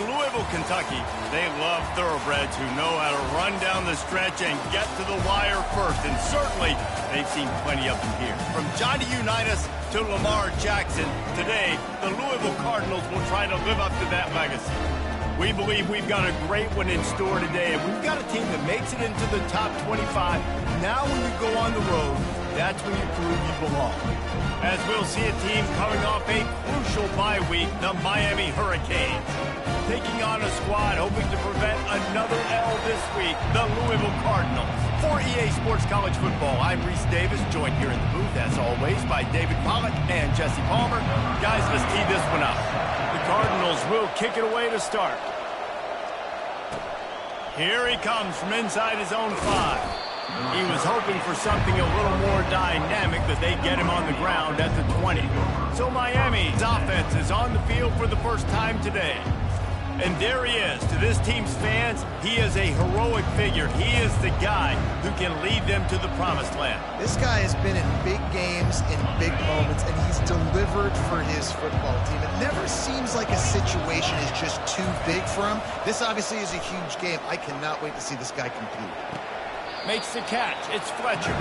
In Louisville, Kentucky, they love thoroughbreds who know how to run down the stretch and get to the wire first. And certainly, they've seen plenty of them here. From Johnny Unitas to Lamar Jackson, today, the Louisville Cardinals will try to live up to that legacy. We believe we've got a great one in store today, and we've got a team that makes it into the top 25. Now when you go on the road, that's when you prove you belong. As we'll see a team coming off a crucial bye week, the Miami Hurricanes. Taking on a squad hoping to prevent another L this week, the Louisville Cardinals. For EA Sports College Football, I'm Reese Davis, joined here in the booth, as always, by David Pollack and Jesse Palmer. Guys, let's tee this one up. The Cardinals will kick it away to start. Here he comes from inside his own 5. He was hoping for something a little more dynamic, but they get him on the ground at the 20. So Miami's offense is on the field for the first time today. And there he is. To this team's fans, he is a heroic figure. He is the guy who can lead them to the promised land. This guy has been in big games, in big moments, and he's delivered for his football team. It never seems like a situation is just too big for him. This obviously is a huge game. I cannot wait to see this guy compete. Makes the catch. It's Fletcher.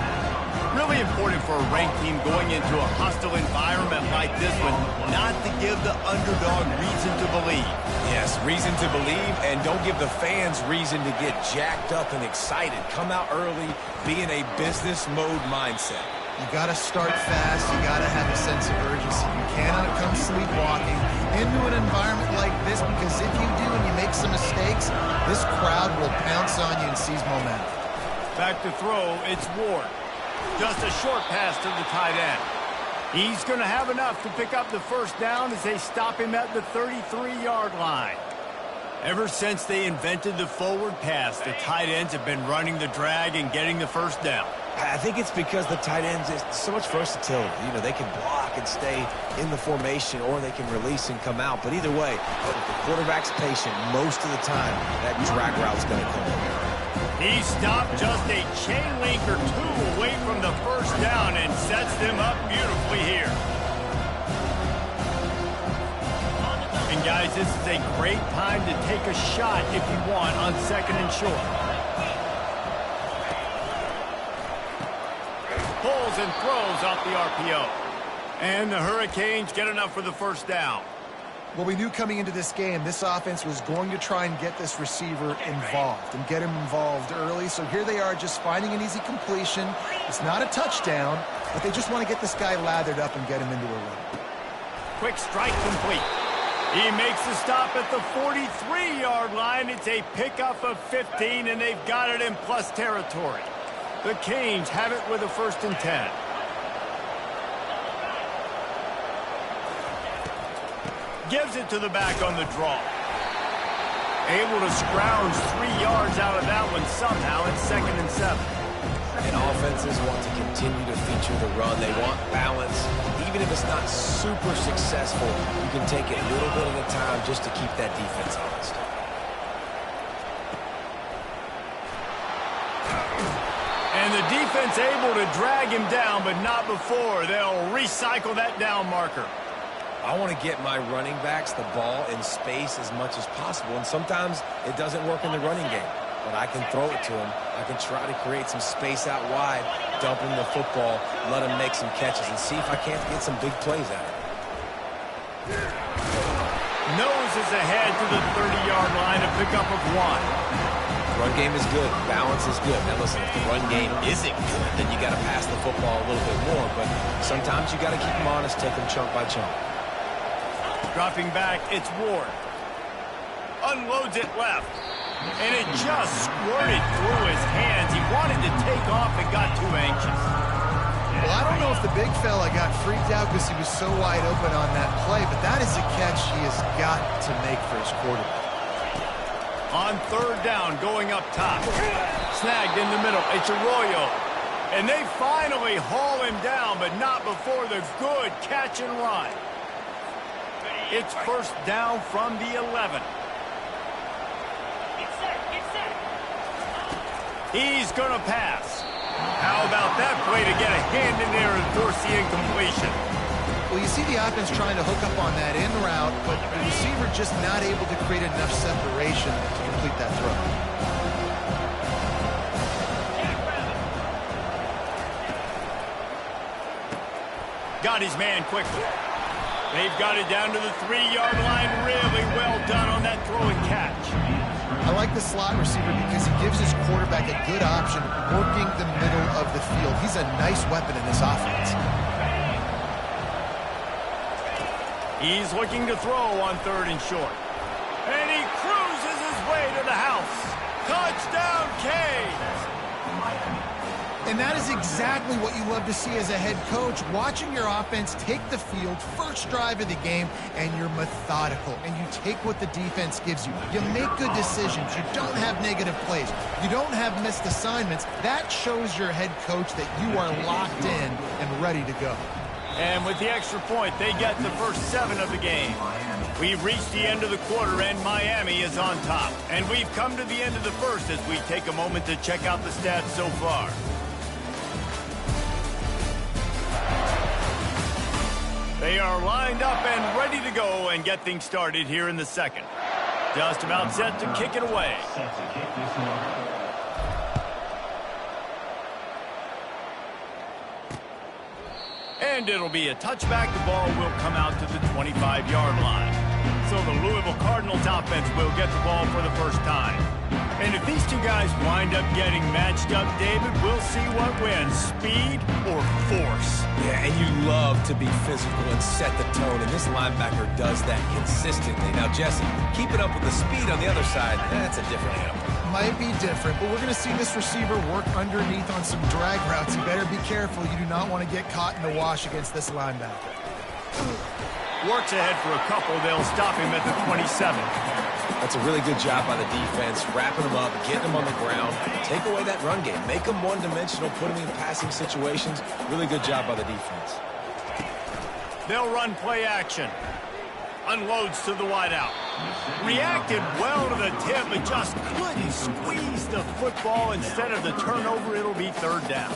Really important for a ranked team going into a hostile environment like this one, not to give the underdog reason to believe. Yes, reason to believe, and don't give the fans reason to get jacked up and excited. Come out early, be in a business mode mindset. You got to start fast. You got to have a sense of urgency. You cannot come sleepwalking into an environment like this, because if you do and you make some mistakes, this crowd will pounce on you and seize momentum. Back to throw, it's Ward. Just a short pass to the tight end. He's going to have enough to pick up the first down as they stop him at the 33-yard line. Ever since they invented the forward pass, the tight ends have been running the drag and getting the first down. I think it's because the tight ends is so much versatility. You know, they can block and stay in the formation, or they can release and come out. But either way, if the quarterback's patient, most of the time, that drag route's going to come. He stopped just a chain link or two away from the first down and sets them up beautifully here. And guys, this is a great time to take a shot if you want on 2nd and short. Pulls and throws off the RPO. And the Hurricanes get enough for the first down. Well, we knew coming into this game, this offense was going to try and get this receiver involved and get him involved early. So here they are, just finding an easy completion. It's not a touchdown, but they just want to get this guy lathered up and get him into a run. Quick strike complete. He makes the stop at the 43-yard line. It's a pickup of 15, and they've got it in plus territory. The Canes have it with a 1st and 10. Gives it to the back on the draw. Able to scrounge 3 yards out of that one somehow. It's 2nd and 7. And offenses want to continue to feature the run. They want balance. Even if it's not super successful, you can take it a little bit at a time just to keep that defense honest. And the defense able to drag him down, but not before. They'll recycle that down marker. I want to get my running backs the ball in space as much as possible, and sometimes it doesn't work in the running game, but I can throw it to them. I can try to create some space out wide, dump him the football, let him make some catches, and see if I can't get some big plays out of it. Nose is ahead to the 30-yard line, a pickup of 1. Run game is good. Balance is good. Now, listen, if the run game isn't good, then you got to pass the football a little bit more, but sometimes you got to keep them honest, take them chunk by chunk. Dropping back, it's Ward. Unloads it left. And it just squirted through his hands. He wanted to take off and got too anxious. Well, I don't know if the big fella got freaked out because he was so wide open on that play, but that is a catch he has got to make for his quarterback. On 3rd down, going up top. Snagged in the middle. It's Arroyo. And they finally haul him down, but not before the good catch and run. It's 1st down from the 11. He's going to pass. How about that play to get a hand in there and force the incompletion? Well, you see the offense trying to hook up on that in route, but the receiver just not able to create enough separation to complete that throw. Got his man quickly. They've got it down to the 3-yard line. Really well done on that throw and catch. I like the slot receiver because he gives his quarterback a good option working the middle of the field. He's a nice weapon in this offense. He's looking to throw on 3rd and short. And he cruises his way to the house. Touchdown, Canes! And that is exactly what you love to see as a head coach, watching your offense take the field, first drive of the game, and you're methodical, and you take what the defense gives you. You make good decisions. You don't have negative plays. You don't have missed assignments. That shows your head coach that you are locked in and ready to go. And with the extra point, they get the first 7 of the game. We've reached the end of the quarter, and Miami is on top. And we've come to the end of the first as we take a moment to check out the stats so far. They are lined up and ready to go and get things started here in the second. Just about set to kick it away. And it'll be a touchback. The ball will come out to the 25-yard line. So the Louisville Cardinals offense will get the ball for the first time. And if these two guys wind up getting matched up, David, we'll see what wins, speed or force. Yeah, and you love to be physical and set the tone, and this linebacker does that consistently. Now, Jesse, keep it up with the speed on the other side. That's a different animal. Might be different, but we're going to see this receiver work underneath on some drag routes. You better be careful. You do not want to get caught in the wash against this linebacker. Works ahead for a couple. They'll stop him at the 27. That's a really good job by the defense, wrapping them up, getting them on the ground. Take away that run game. Make them one-dimensional, put them in passing situations. Really good job by the defense. They'll run play action. Unloads to the wideout. Reacted well to the tip, but just couldn't squeeze the football. Instead of the turnover, it'll be 3rd down.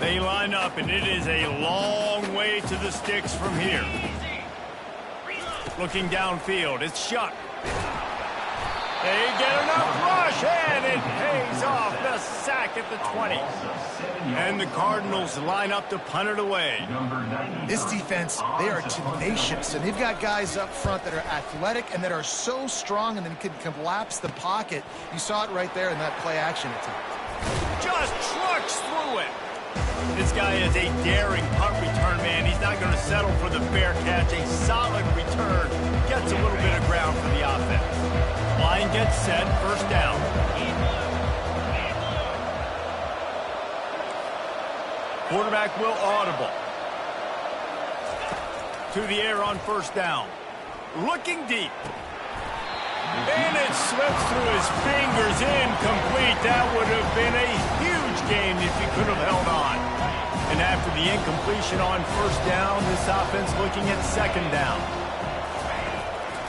They line up, and it is a long way to the sticks from here. Looking downfield, it's Shuck. They get enough rush, and it pays off. The sack at the 20. And the Cardinals line up to punt it away. This defense, they are tenacious, and they've got guys up front that are athletic and that are so strong and then can collapse the pocket. You saw it right there in that play-action attempt. Just trucks through it. This guy is a daring punt return man. He's not going to settle for the fair catch. A solid return. Gets a little bit of ground for the offense. Line gets set. First down. Quarterback will audible. To the air on first down. Looking deep. And it slips through his fingers. Incomplete. That would have been a huge game if he could have held on. And after the incompletion on first down, this offense looking at 2nd down.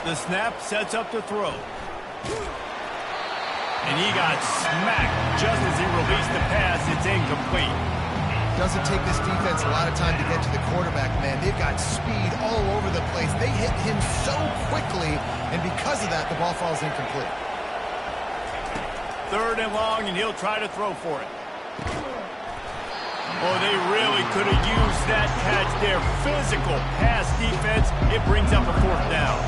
The snap sets up to throw. And he got smacked just as he released the pass. It's incomplete. Doesn't take this defense a lot of time to get to the quarterback, man. They've got speed all over the place. They hit him so quickly, and because of that, the ball falls incomplete. 3rd and long, and he'll try to throw for it. Oh, they really could have used that catch there. Physical pass defense. It brings up a 4th down.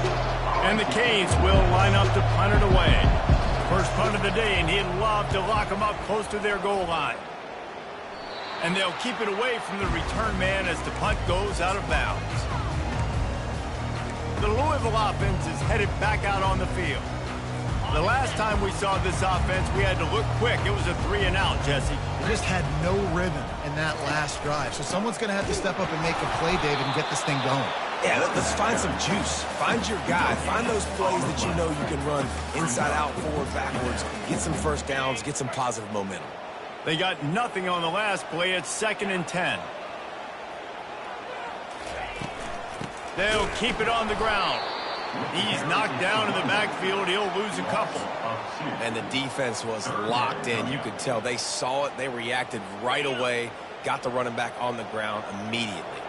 And the Canes will line up to punt it away. First punt of the day, and he'd love to lock them up close to their goal line. And they'll keep it away from the return man as the punt goes out of bounds. The Louisville offense is headed back out on the field. The last time we saw this offense, we had to look quick. It was a 3-and-out, Jesse. They just had no rhythm in that last drive. So someone's going to have to step up and make a play, David, and get this thing going. Yeah, let's find some juice. Find your guy. Find those plays that you know you can run inside out, forward, backwards. Get some first downs. Get some positive momentum. They got nothing on the last play. It's 2nd and 10. They'll keep it on the ground. He's knocked down in the backfield. He'll lose a couple. And the defense was locked in. You could tell they saw it. They reacted right away. Got the running back on the ground immediately.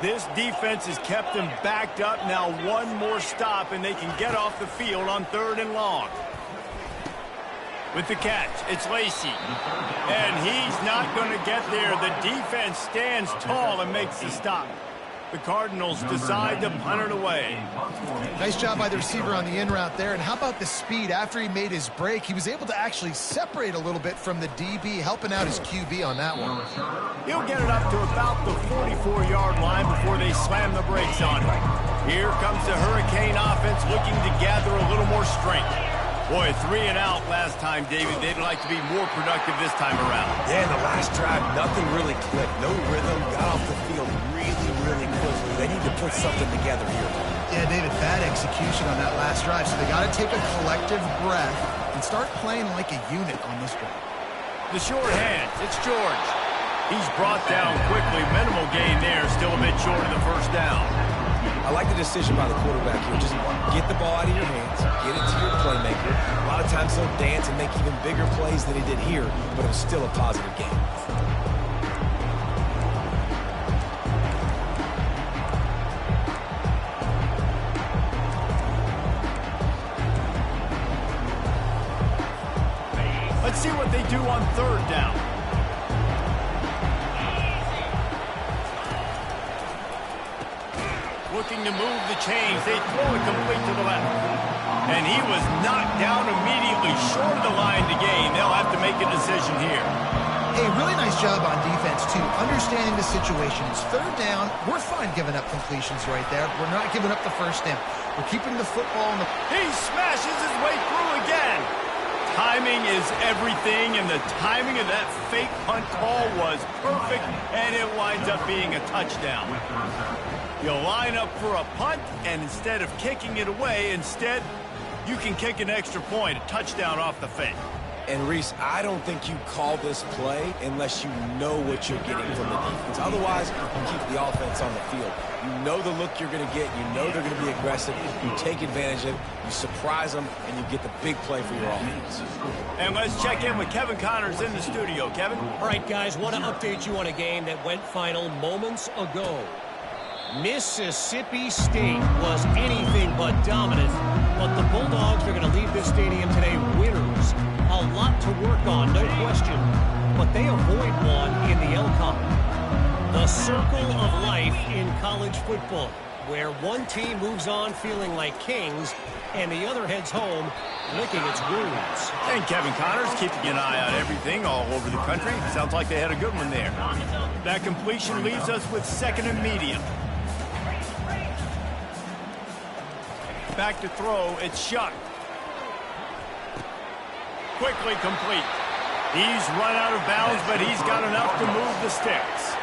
This defense has kept them backed up. Now one more stop, and they can get off the field on 3rd and long. With the catch, it's Lacy. And he's not going to get there. The defense stands tall and makes the stop. The Cardinals decide to punt it away. Nice job by the receiver on the in route there. And how about the speed? After he made his break, he was able to actually separate a little bit from the DB, helping out his QB on that one. He'll get it up to about the 44-yard line before they slam the brakes on him. Here comes the Hurricane offense looking to gather a little more strength. Boy, 3 and out last time, David. They'd like to be more productive this time around. Yeah, in the last drive, nothing really clicked. No rhythm, got off the field really quickly. They need to put something together here. Yeah, David, bad execution on that last drive, so they got to take a collective breath and start playing like a unit on this drive. The short hand, it's George. He's brought down quickly. Minimal gain there, still a bit short of the first down. I like the decision by the quarterback here. Just get the ball out of your hands, get it to your playmaker. A lot of times he'll dance and make even bigger plays than he did here, but it was still a positive game. Let's see what they do on 3rd down. Looking to move the chains. They throw it complete to the left. And he was knocked down immediately short of the line to gain. They'll have to make a decision here. Hey, really nice job on defense, too. Understanding the situation. It's 3rd down. We're fine giving up completions right there. We're not giving up the first down. We're keeping the football in the... He smashes his way through again. Timing is everything, and the timing of that fake punt call was perfect, and it winds up being a touchdown. You line up for a punt, and instead of kicking it away, instead, you can kick an extra point, a touchdown off the fake. And, Reese, I don't think you call this play unless you know what you're getting from the defense. Otherwise, you keep the offense on the field. You know the look you're going to get. You know they're going to be aggressive. You take advantage of it. You surprise them, and you get the big play for your offense. And let's check in with Kevin Connors in the studio. Kevin? All right, guys, want to update you on a game that went final moments ago. Mississippi State was anything but dominant, but the Bulldogs are going to leave this stadium today winners. A lot to work on, no question, but they avoid one in the LCON. The circle of life in college football, where one team moves on feeling like kings and the other heads home licking its wounds. And Kevin Connors keeping an eye on everything all over the country. Sounds like they had a good one there. That completion leaves us with 2nd and medium. Back to throw, it's Shuck. Quickly complete. He's run out of bounds, but he's got enough to move the sticks.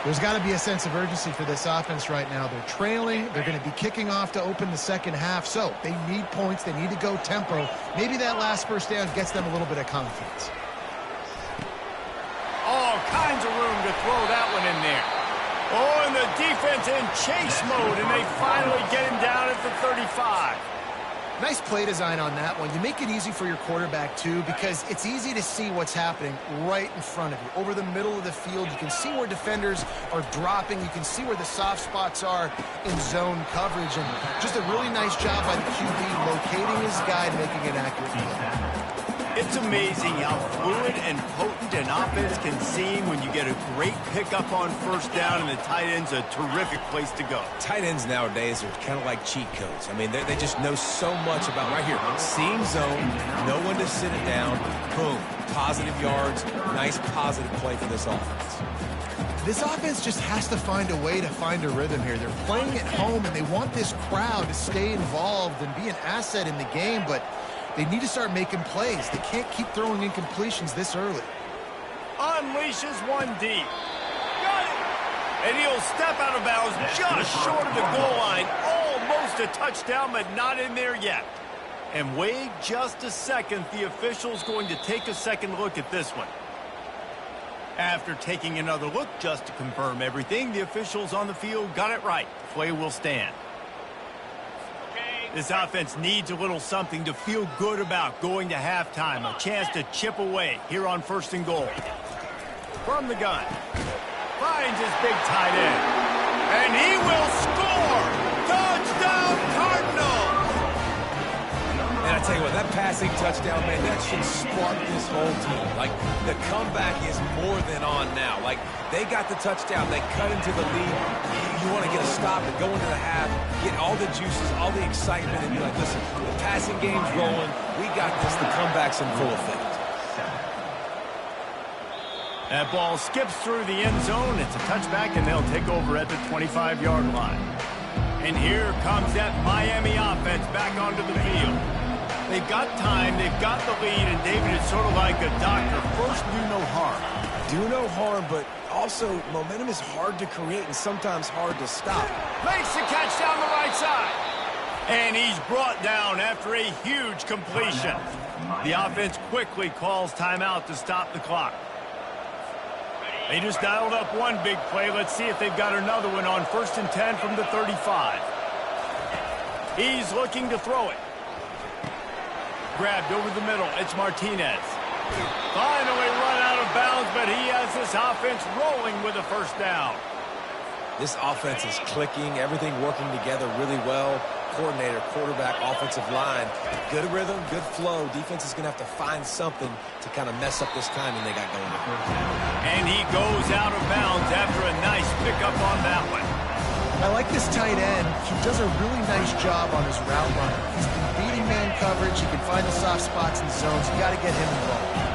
There's got to be a sense of urgency for this offense right now. They're trailing. They're going to be kicking off to open the second half, so they need points. They need to go tempo. Maybe that last first down gets them a little bit of confidence. All kinds of room to throw that one in there. Oh, and the defense in chase mode, and they finally get him down at the 35. Nice play design on that one. You make it easy for your quarterback, too, because it's easy to see what's happening right in front of you. Over the middle of the field, you can see where defenders are dropping. You can see where the soft spots are in zone coverage. And just a really nice job by the QB locating his guy and making an accurate play. It's amazing how fluid and potent an offense can seem when you get a great pickup on first down, and the tight end's a terrific place to go. Tight ends nowadays are kind of like cheat codes. I mean, they just know so much about right here. Seam zone, know when to sit it down, boom, positive yards, nice positive play for this offense. This offense just has to find a way to find a rhythm here. They're playing at home, and they want this crowd to stay involved and be an asset in the game, but they need to start making plays. They can't keep throwing incompletions this early. Unleashes one deep. Got it. And he'll step out of bounds just short of the goal line. Almost a touchdown, but not in there yet. And wait just a second. The official's going to take a second look at this one. After taking another look just to confirm everything, the officials on the field got it right. Play will stand. This offense needs a little something to feel good about going to halftime. A chance to chip away here on 1st and goal. From the gun. Finds his big tight end. And he will score! Touchdown, Cardinals! And I tell you what, that passing touchdown, man, that should spark this whole team. Like, the comeback is more than on now. Like, they got the touchdown. They cut into the lead. You want to get a stop and go into the half, get all the juices, all the excitement, and be like, listen, the passing game's rolling. We got this. The comeback's in full effect. That ball skips through the end zone. It's a touchback, and they'll take over at the 25-yard line. And here comes that Miami offense back onto the field. They've got time, they've got the lead, and David is sort of like a doctor. First, do no harm. Do no harm, but also momentum is hard to create and sometimes hard to stop. Makes the catch down the right side. And he's brought down after a huge completion. The offense quickly calls timeout to stop the clock. They just dialed up one big play. Let's see if they've got another one on 1st and 10 from the 35. He's looking to throw it. Grabbed over the middle. It's Martinez. Finally run out of bounds, but he has this offense rolling with a first down. This offense is clicking, everything working together really well. Coordinator, quarterback, offensive line. Good rhythm, good flow. Defense is going to have to find something to kind of mess up this timing they got going on. And he goes out of bounds after a nice pickup on that one. I like this tight end. He does a really nice job on his route running. He's been beating man coverage. He can find the soft spots and zones. You got to get him involved.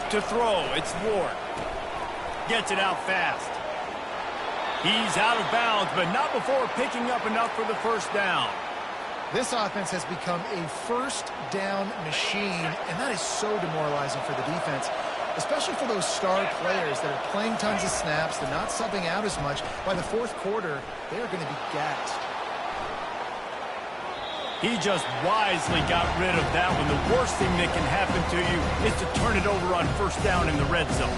To throw, it's Ward. Gets it out fast. He's out of bounds, but not before picking up enough for the first down. This offense has become a first down machine, and that is so demoralizing for the defense, especially for those star players that are playing tons of snaps. They're not subbing out as much. By the fourth quarter, they are going to be gassed. He just wisely got rid of that one. The worst thing that can happen to you is to turn it over on first down in the red zone.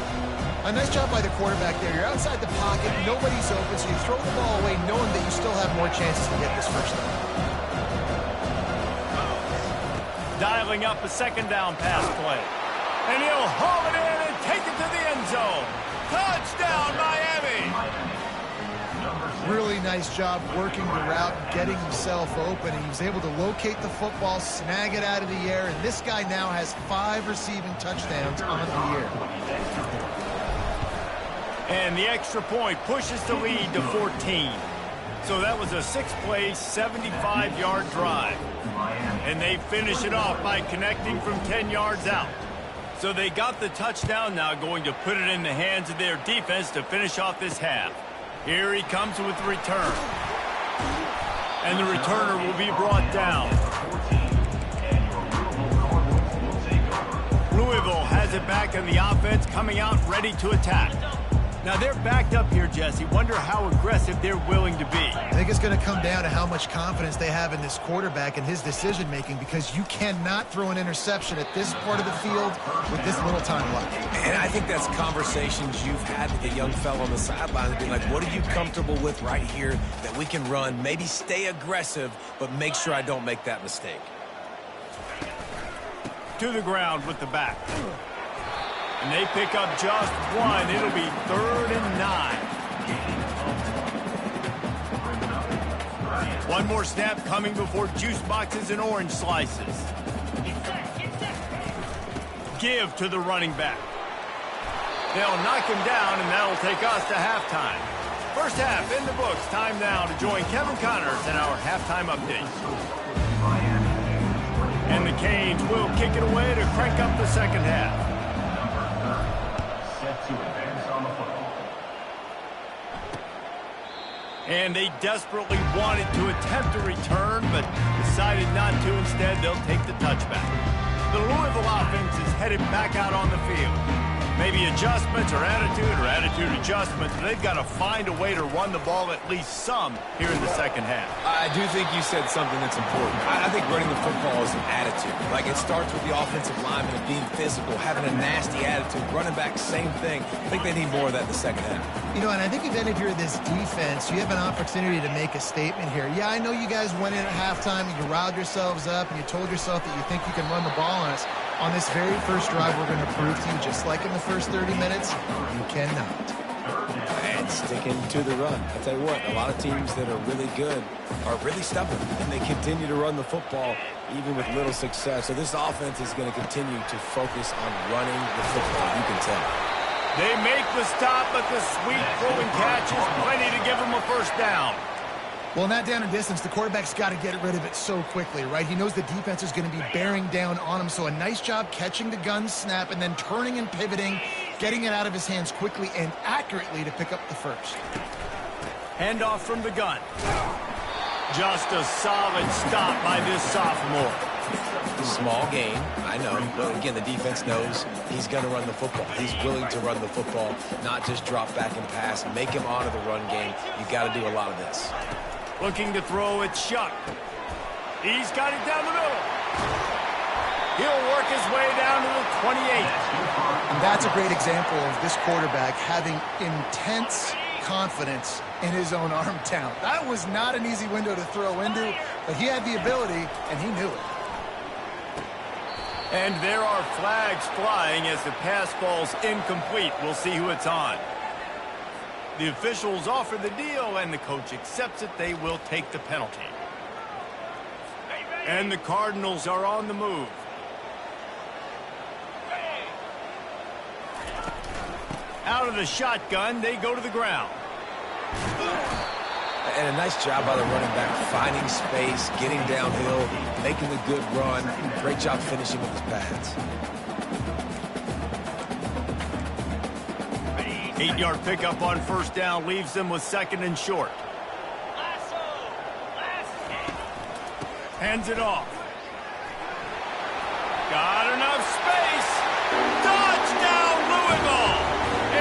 A nice job by the quarterback there. You're outside the pocket, nobody's open, so you throw the ball away knowing that you still have more chances to get this first down. Dialing up a second down pass play. And he'll haul it in and take it to the end zone. Touchdown, Miami! Really nice job working the route, getting himself open. He was able to locate the football, snag it out of the air, and this guy now has 5 receiving touchdowns on the year. And the extra point pushes the lead to 14. So that was a 6-play, 75-yard drive. And they finish it off by connecting from 10 yards out. So they got the touchdown, now going to put it in the hands of their defense to finish off this half. Here he comes with the return. And the returner will be brought down. Louisville has it back in the offense, coming out ready to attack. Now they're backed up here, Jesse. Wonder how aggressive they're willing to be. I think it's going to come down to how much confidence they have in this quarterback and his decision-making, because you cannot throw an interception at this part of the field with this little time left. And I think that's conversations you've had with a young fellow on the sideline and be like, what are you comfortable with right here that we can run? Maybe stay aggressive, but make sure I don't make that mistake. To the ground with the back. And they pick up just one. It'll be 3rd and 9. One more snap coming before juice boxes and orange slices. Give to the running back. They'll knock him down, and that'll take us to halftime. First half in the books. Time now to join Kevin Connors in our halftime update. And the Canes will kick it away to crank up the second half. And they desperately wanted to attempt a return, but decided not to. Instead, they'll take the touchback. The Louisville offense is headed back out on the field. Maybe adjustments or attitude adjustments. They've got to find a way to run the ball at least some here in the second half. I do think you said something that's important. I think running the football is an attitude. Like, it starts with the offensive lineman and being physical, having a nasty attitude. Running back, same thing. I think they need more of that in the second half. You know, and I think if you're this defense, you have an opportunity to make a statement here. Yeah, I know you guys went in at halftime and you riled yourselves up and you told yourself that you think you can run the ball on us. On this very first drive, we're going to prove to you, just like in the first 30 minutes, you cannot. And sticking to the run. I'll tell you what, a lot of teams that are really good are really stubborn, and they continue to run the football even with little success. So this offense is going to continue to focus on running the football. You can tell. They make the stop, but the sweet throwing catch is plenty to give them a first down. Well, in that down and distance, the quarterback's got to get rid of it so quickly, right? He knows the defense is going to be bearing down on him, so a nice job catching the gun snap and then turning and pivoting, getting it out of his hands quickly and accurately to pick up the first. Handoff from the gun. Just a solid stop by this sophomore. Small gain, I know, but again, the defense knows he's going to run the football. He's willing to run the football, not just drop back and pass, make him honor the run game. You got to do a lot of this. Looking to throw it, Shuck. He's got it down the middle. He'll work his way down to the 28. And that's a great example of this quarterback having intense confidence in his own arm talent. That was not an easy window to throw into, but he had the ability, and he knew it. And there are flags flying as the pass falls incomplete. We'll see who it's on. The officials offer the deal, and the coach accepts it. They will take the penalty. And the Cardinals are on the move. Out of the shotgun, they go to the ground. And a nice job by the running back, finding space, getting downhill, making a good run. Great job finishing with his pads. 8-yard pickup on first down leaves them with second and short. Hands it off. Got enough space. Touchdown, Louisville!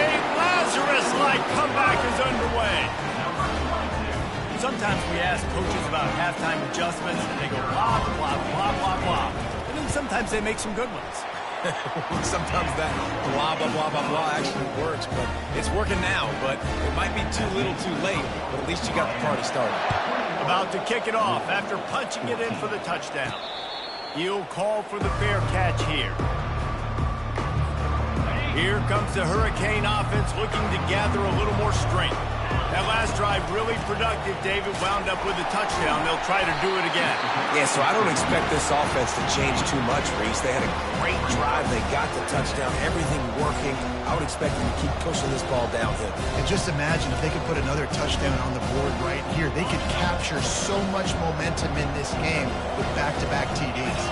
A Lazarus-like comeback is underway. Sometimes we ask coaches about halftime adjustments, and they go blah, blah, blah, blah, blah. And then sometimes they make some good ones. Sometimes that blah, blah, blah, blah, blah actually works, but it's working now. But it might be too little too late, but at least you got the party started. About to kick it off after punching it in for the touchdown. He'll call for the fair catch here. Here comes the Hurricane offense looking to gather a little more strength. That last drive really productive. David wound up with a touchdown. They'll try to do it again. Yeah, so I don't expect this offense to change too much, Reese. They had a great drive. They got the touchdown. Everything working. I would expect them to keep pushing this ball downhill. And just imagine if they could put another touchdown on the board right here. They could capture so much momentum in this game with back-to-back TDs.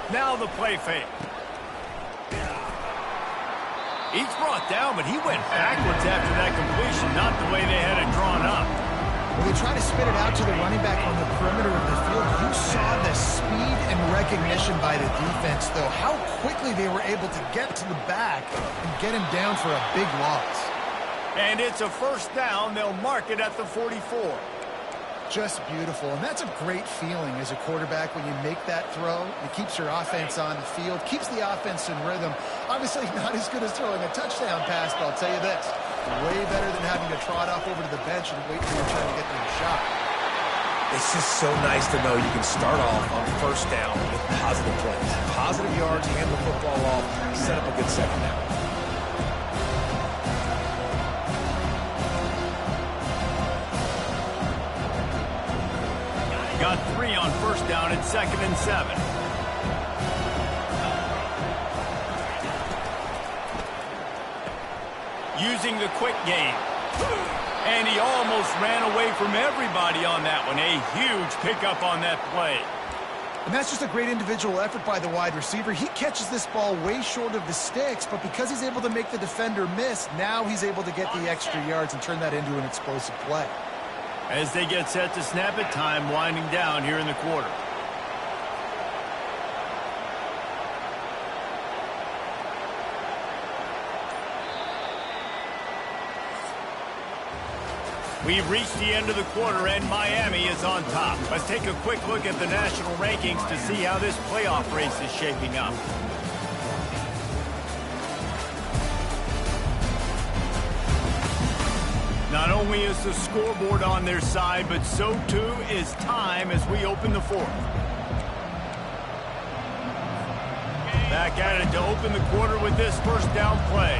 Now the play fake. He's brought down, but he went backwards after that completion, not the way they had it drawn up. When they try to spit it out to the running back on the perimeter of the field, you saw the speed and recognition by the defense, though. How quickly they were able to get to the back and get him down for a big loss. And it's a first down. They'll mark it at the 44. Just beautiful, and that's a great feeling as a quarterback when you make that throw. It keeps your offense on the field, keeps the offense in rhythm. Obviously not as good as throwing a touchdown pass, but I'll tell you this, way better than having to trot off over to the bench and wait for your turn to get the shot. It's just so nice to know you can start off on first down with positive plays. Positive yards, hand the football off, set up a good second down. Got 3 on first down at 2nd and 7. Using the quick game. And he almost ran away from everybody on that one. A huge pickup on that play. And that's just a great individual effort by the wide receiver. He catches this ball way short of the sticks, but because he's able to make the defender miss, now he's able to get the extra yards and turn that into an explosive play. As they get set to snap it, time winding down here in the quarter. We've reached the end of the quarter, and Miami is on top. Let's take a quick look at the national rankings to see how this playoff race is shaping up. Not only is the scoreboard on their side, but so too is time as we open the fourth. Back at it to open the quarter with this first down play.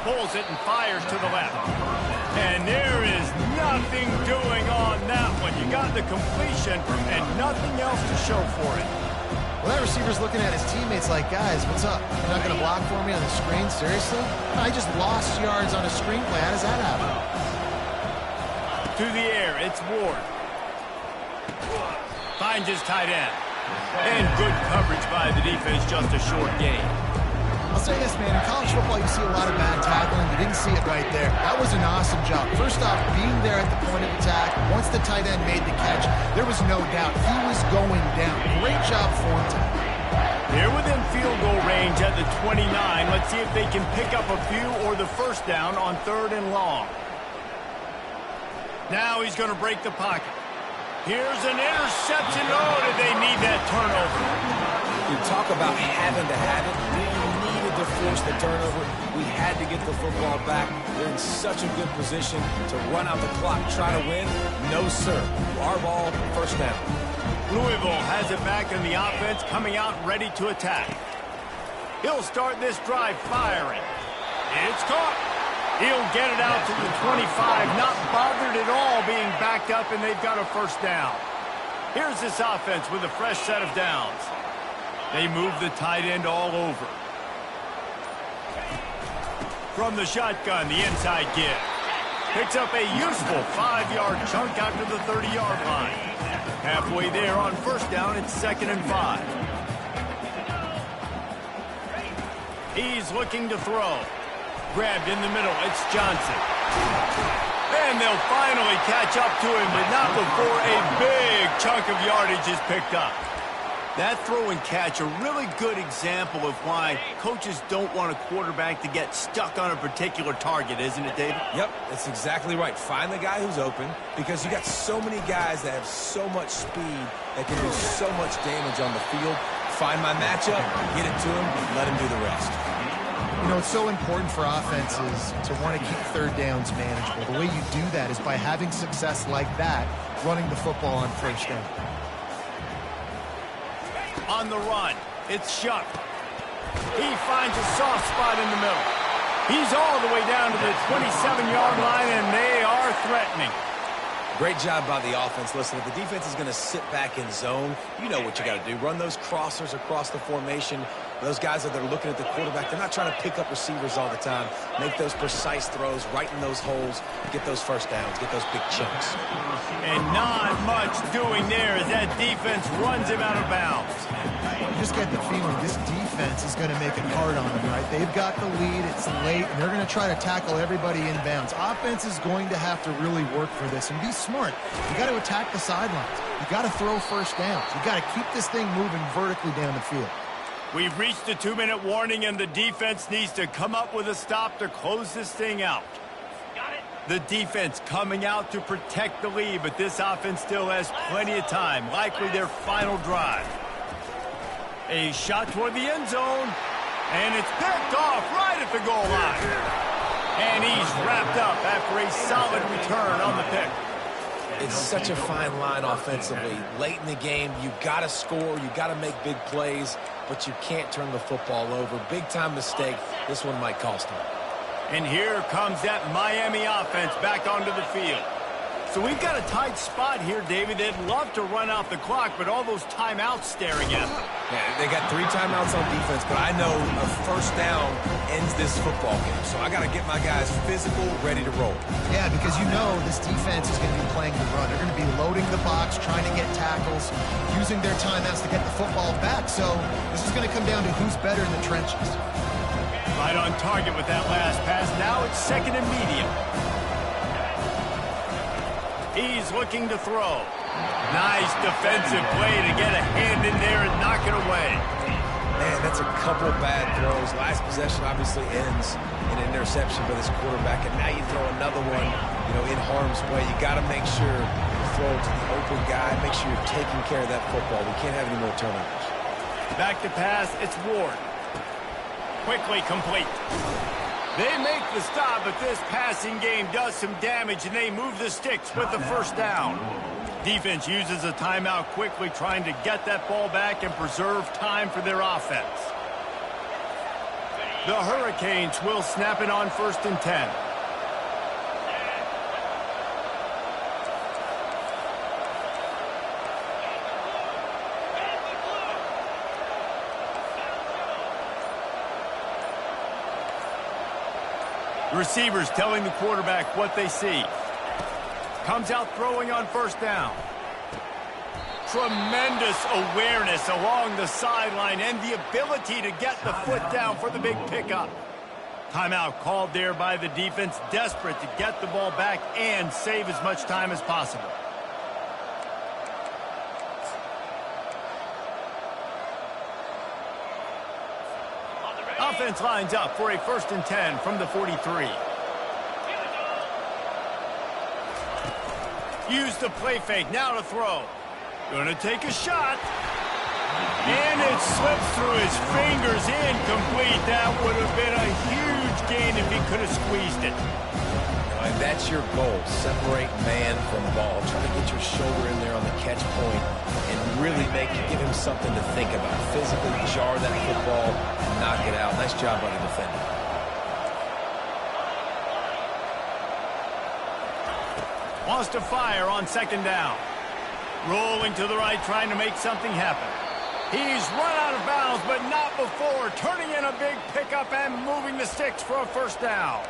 Pulls it and fires to the left. And there is nothing doing on that one. You got the completion and nothing else to show for it. Well, that receiver's looking at his teammates like, guys, what's up? You're not going to block for me on the screen? Seriously? I just lost yards on a screenplay. How does that happen? To the air, it's Ward. Finds his tight end. And good coverage by the defense, just a short gain. I'll say this, man. In college football, you see a lot of bad tackling. You didn't see it right there. That was an awesome job. First off, being there at the point of attack. Once the tight end made the catch, there was no doubt he was going down. Great job for him tonight. They're within field goal range at the 29. Let's see if they can pick up a few or the first down on 3rd and long. Now he's going to break the pocket. Here's an interception. Oh, did they need that turnover? You talk about having to have it. To force the turnover. We had to get the football back. They're in such a good position to run out the clock, try to win. No, sir. Our ball, first down. Louisville has it back in the offense, coming out ready to attack. He'll start this drive firing. It's caught. He'll get it out to the 25, not bothered at all being backed up, and they've got a first down. Here's this offense with a fresh set of downs. They move the tight end all over. From the shotgun, the inside give. Picks up a useful 5-yard chunk out to the 30-yard line. Halfway there on first down, it's 2nd and 5. He's looking to throw. Grabbed in the middle, it's Johnson. And they'll finally catch up to him, but not before a big chunk of yardage is picked up. That throw and catch, a really good example of why coaches don't want a quarterback to get stuck on a particular target, isn't it, David? Yep, that's exactly right. Find the guy who's open, because you got so many guys that have so much speed that can do so much damage on the field. Find my matchup, get it to him, let him do the rest. You know, it's so important for offenses to want to keep 3rd downs manageable. The way you do that is by having success like that, running the football on first down. On the run, it's Shuck. He finds a soft spot in the middle. He's all the way down to the 27-yard line, and they are threatening. Great job by the offense. Listen, if the defense is going to sit back in zone, you know what you got to do. Run those crossers across the formation. Those guys that are looking at the quarterback, they're not trying to pick up receivers all the time. Make those precise throws right in those holes. Get those first downs. Get those big chunks. And not much doing there as that defense runs him out of bounds. You just get the feeling this defense is going to make it hard on them, right? They've got the lead. It's late, and they're going to try to tackle everybody inbounds. Offense is going to have to really work for this and be smart. You got to attack the sidelines. You got to throw first downs. You got to keep this thing moving vertically down the field. We've reached the 2-minute warning, and the defense needs to come up with a stop to close this thing out. The defense coming out to protect the lead, but this offense still has plenty of time, likely their final drive. A shot toward the end zone, and it's picked off right at the goal line. And he's wrapped up after a solid return on the pick. It's such a fine line offensively. Late in the game, you got to score, you got to make big plays, but you can't turn the football over. Big-time mistake. This one might cost them. And here comes that Miami offense back onto the field. So we've got a tight spot here, David. They'd love to run out the clock, but all those timeouts staring at them. Yeah, they got 3 timeouts on defense, but I know a first down ends this football game. So I got to get my guys physical, ready to roll. Yeah, because you know this defense is going to be playing the run. They're going to be loading the box, trying to get tackles, using their timeouts to get the football back. So this is going to come down to who's better in the trenches. Right on target with that last pass. Now it's 2nd and medium. He's looking to Nice defensive play to get a hand in there and knock it away. Man, Man, that's a couple bad throws. Last possession obviously ends in an interception for this quarterback, and now you throw another one, in harm's way. You got to make sure you throw it to the open guy. Make sure you're taking care of that football. We can't have any more turnovers. Back to pass, it's Ward. Quickly complete. They make the stop, but this passing game does some damage, and they move the sticks with the first down. Defense uses a timeout quickly, trying to get that ball back and preserve time for their offense. The Hurricanes will snap it on 1st and 10. The receivers telling the quarterback what they see. Comes out throwing on 1st down. Tremendous awareness along the sideline and the ability to get the foot down for the big pickup. Timeout called there by the defense, desperate to get the ball back and save as much time as possible. Offense lines up for a 1st and 10 from the 43. Use the play fake, now to throw. Gonna take a shot. And it slips through his fingers, incomplete. That would have been a huge gain if he could have squeezed it. And that's your goal, separate man from ball. Try to get your shoulder in there on the catch point and really give him something to think about. Physically jar that football and knock it out. Nice job by the defender. Wants to fire on 2nd down. Rolling to the right, trying to make something happen. He's run out of bounds, but not before. Turning in a big pickup and moving the sticks for a 1st down.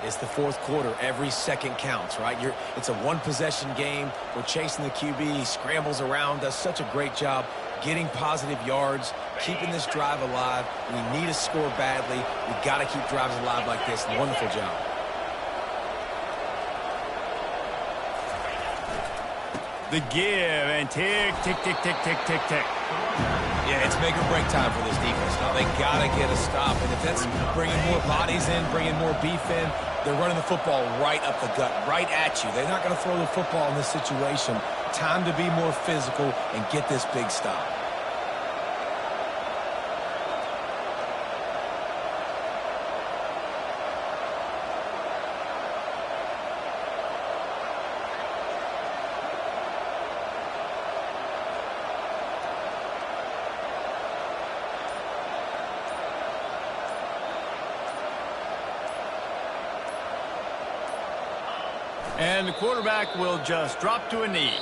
It's the 4th quarter. Every second counts, right? It's a one-possession game. We're chasing the QB. He scrambles around, does such a great job getting positive yards, keeping this drive alive. We need a score badly. We've got to keep drives alive like this. Wonderful job. The give and tick, tick, tick, tick, tick, tick, tick. Yeah, it's make or break time for this defense. Now they got to get a stop, and if that's bringing more bodies in, bringing more beef in, they're running the football right up the gut, right at you. They're not going to throw the football in this situation. Time to be more physical and get this big stop. And the quarterback will just drop to a knee.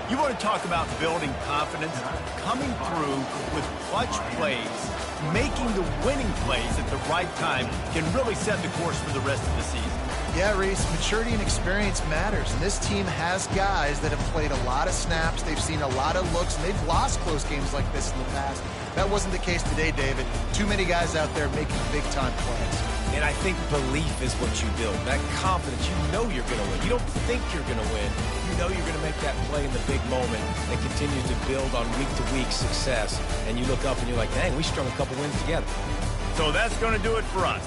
You want to talk about building confidence? Coming through with clutch plays, making the winning plays at the right time can really set the course for the rest of the season. Yeah, Reese, maturity and experience matters, and this team has guys that have played a lot of snaps, they've seen a lot of looks, and they've lost close games like this in the past. That wasn't the case today, David. Too many guys out there making big-time plays. And I think belief is what you build. That confidence, you know you're going to win. You don't think you're going to win. You know you're going to make that play in the big moment that continues to build on week-to-week success. And you look up and you're like, dang, we strung a couple wins together. So that's going to do it for us.